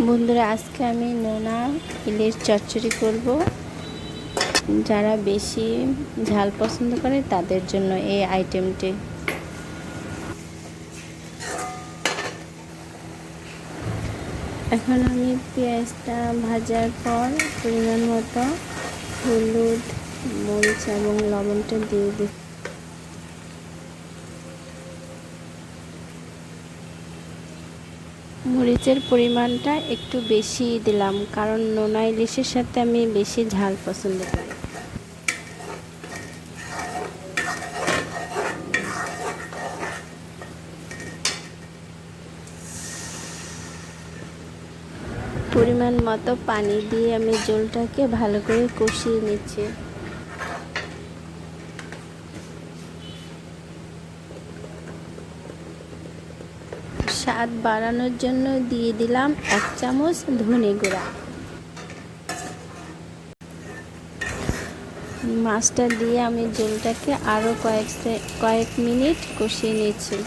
বন্ধুরা, আজকে আমি নোনা ইলিশ চচ্চড়ি করব। যারা বেশি ঝাল পছন্দ করে তাদের জন্য এই আইটেমটি। এখন আমি পেঁয়াজটা ভাজার পর পরিমাণ মতো হলুদ, মরিচ এবং লবণটা দিয়ে দিই। মরিচের পরিমাণটা একটু বেশি দিলাম, কারণ নোনা ইলিশের সাথে আমি বেশি ঝাল পছন্দ করি। পরিমাণ মতো পানি দিয়ে আমি ঝোলটাকে ভালো করে কষিয়ে নিচ্ছি। স্বাদ বাড়ানোর জন্য দিয়ে দিলাম 1 চামচ ধনে গুঁড়া। মাছটা দিয়ে আমি ঝোলটাকে আরও কয়েক মিনিট কষিয়ে নিচ্ছি।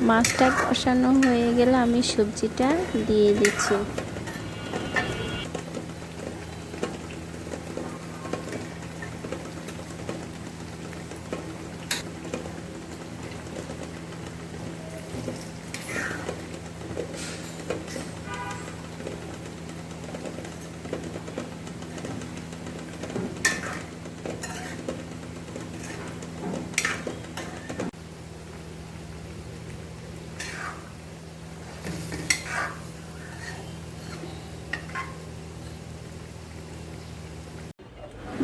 মাছটা কষানো হয়ে গেলে আমি সবজিটা দিয়ে দিচ্ছি।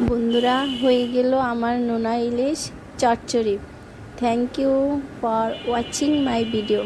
বন্ধুরা, হয়ে গেল আমার নোনা ইলিশ চচ্চড়ি। Thank you for watching my video.